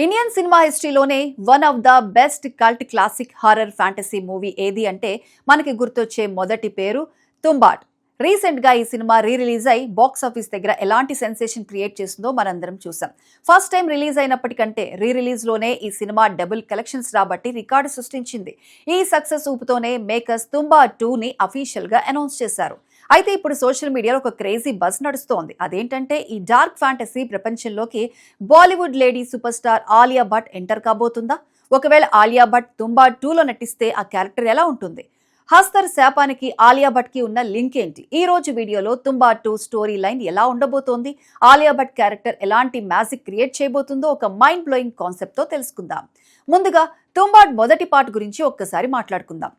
Indian cinema హిస్టరీలోనే one of the best cult classic horror fantasy movie ఏది అంటే మనకి గుర్తొచ్చే మొదటి పేరు తుంబాట్. రీసెంట్ గా ఈ సినిమా రిలీజ్ అయి బాక్స్ ఆఫీస్ దగ్గర ఎలాంటి సెన్సేషన్ క్రియేట్ చేసిందో మనందరం చూసాం. ఫస్ట్ టైం రిలీజ్ అయినప్పటికంటే రిలీజ్ లోనే ఈ సినిమా డబుల్ కలెక్షన్స్ రాబట్టి రికార్డు సృష్టించింది. ఈ సక్సెస్ ఊపుతోనే మేకర్స్ తుంబా 2 ని అఫీషియల్ గా అనౌన్స్ చేశారు. అయితే ఇప్పుడు సోషల్ మీడియాలో ఒక క్రేజీ బజ్ నడుస్తోంది. అదేంటంటే ఈ డార్క్ ఫ్యాంటసీ ప్రపంచంలోకి Bollywood lady superstar Alia Bhatt enter కాబోతుందా? ఒకవేళ ఆలియా భట్ తుంబా 2లో నటిస్తే ఆ క్యారెక్టర్ ఎలా ఉంటుంది? హస్తర్ శాపానికి ఆలియా భట్ కి ఉన్న లింక్ ఏంటి? ఈ రోజు వీడియోలో తుంబా 2 స్టోరీ లైన్ ఎలా ఉండబోతోంది, ఆలియా భట్ క్యారెక్టర్ ఎలాంటి మ్యాజిక్ క్రియేట్ చేయబోతుందో ఒక మైండ్ బ్లోయింగ్ కాన్సెప్ట్ తో తెలుసుకుందాం. ముందుగా తుంబాట్ మొదటి పార్ట్ గురించి ఒక్కసారి మాట్లాడుకుందాం.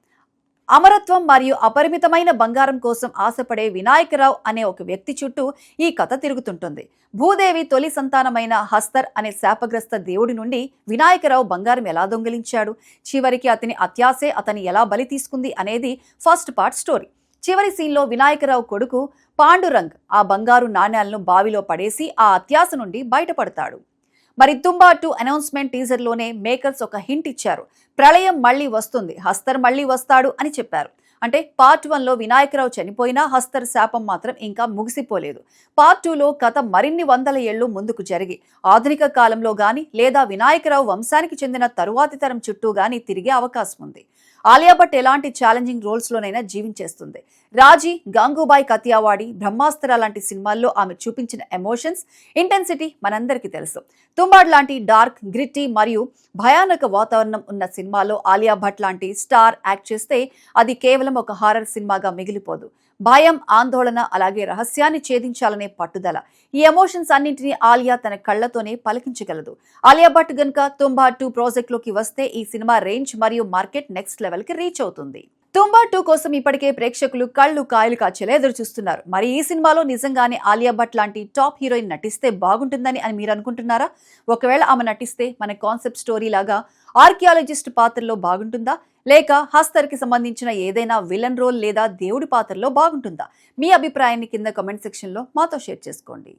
అమరత్వం మరియు అపరిమితమైన బంగారం కోసం ఆశపడే వినాయకరావు అనే ఒక వ్యక్తి చుట్టూ ఈ కథ తిరుగుతుంటుంది. భూదేవి తొలి సంతానమైన హస్తర్ అనే శాపగ్రస్త దేవుడి నుండి వినాయకరావు బంగారం ఎలా దొంగిలించాడు, చివరికి అతని అత్యాసే అతని ఎలా బలి తీసుకుంది అనేది ఫస్ట్ పార్ట్ స్టోరీ. చివరి సీన్లో వినాయకరావు కొడుకు పాండురంగ్ ఆ బంగారు నాణ్యాలను బావిలో పడేసి ఆ అత్యాస నుండి బయటపడతాడు. మరి తుంబా 2 అనౌన్స్మెంట్ టీజర్ లోనే మేకర్స్ ఒక హింట్ ఇచ్చారు. ప్రళయం మళ్లీ వస్తుంది, హస్తర్ మళ్లీ వస్తాడు అని చెప్పారు. అంటే పార్ట్ 1లో వినాయకరావు చనిపోయినా హస్తర్ శాపం మాత్రం ఇంకా ముగిసిపోలేదు. పార్ట్ 2లో కథ మరిన్ని వందల ఏళ్లు ముందుకు జరిగి ఆధునిక కాలంలో గాని లేదా వినాయకరావు వంశానికి చెందిన తరువాతి తరం చుట్టూ గాని తిరిగే అవకాశం ఉంది. ఆలియా భట్ ఎలాంటి ఛాలెంజింగ్ రోల్స్ లోనైనా జీవించేస్తుంది. రాజీ, గంగూబాయ్ కతియావాడి, బ్రహ్మాస్త్ర లాంటి సినిమాల్లో ఆమె చూపించిన ఎమోషన్స్, ఇంటెన్సిటీ మనందరికీ తెలుసు. తుంబాడ్ లాంటి డార్క్, గ్రిట్టి మరియు భయానక వాతావరణం ఉన్న సినిమాలో ఆలియా భట్ లాంటి స్టార్ యాక్ట్ చేస్తే అది కేవలం ఒక హారర్ సినిమాగా మిగిలిపోదు. భయం, ఆందోళన, అలాగే రహస్యాన్ని ఛేదించాలనే పట్టుదల, ఈ ఎమోషన్స్ అన్నింటినీ ఆలియా తన కళ్లతోనే పలికించగలదు. ఆలియా భట్ గనుక తుంబా 2 ప్రాజెక్ట్ లోకి వస్తే ఈ సినిమా రేంజ్ మరియు మార్కెట్ నెక్స్ట్ లెవెల్ కి రీచ్ అవుతుంది. తుంబా 2 కోసం ఇప్పటికే ప్రేక్షకులు కళ్ళు కాయలు కాచేలా ఎదురు చూస్తున్నారు. మరి ఈ సినిమాలో నిజంగానే ఆలియా భట్ లాంటి టాప్ హీరోయిన్ నటిస్తే బాగుంటుందని మీరు అనుకుంటున్నారా? ఒకవేళ ఆమె నటిస్తే మన కాన్సెప్ట్ స్టోరీ లాగా ఆర్కియాలజిస్ట్ పాత్రలో బాగుంటుందా, లేక హస్తర్ కి సంబంధించిన ఏదైనా విలన్ రోల్ లేదా దేవుడి పాత్రలో బాగుంటుందా? మీ అభిప్రాయాన్ని కింద కామెంట్ సెక్షన్ లో మాతో షేర్ చేసుకోండి.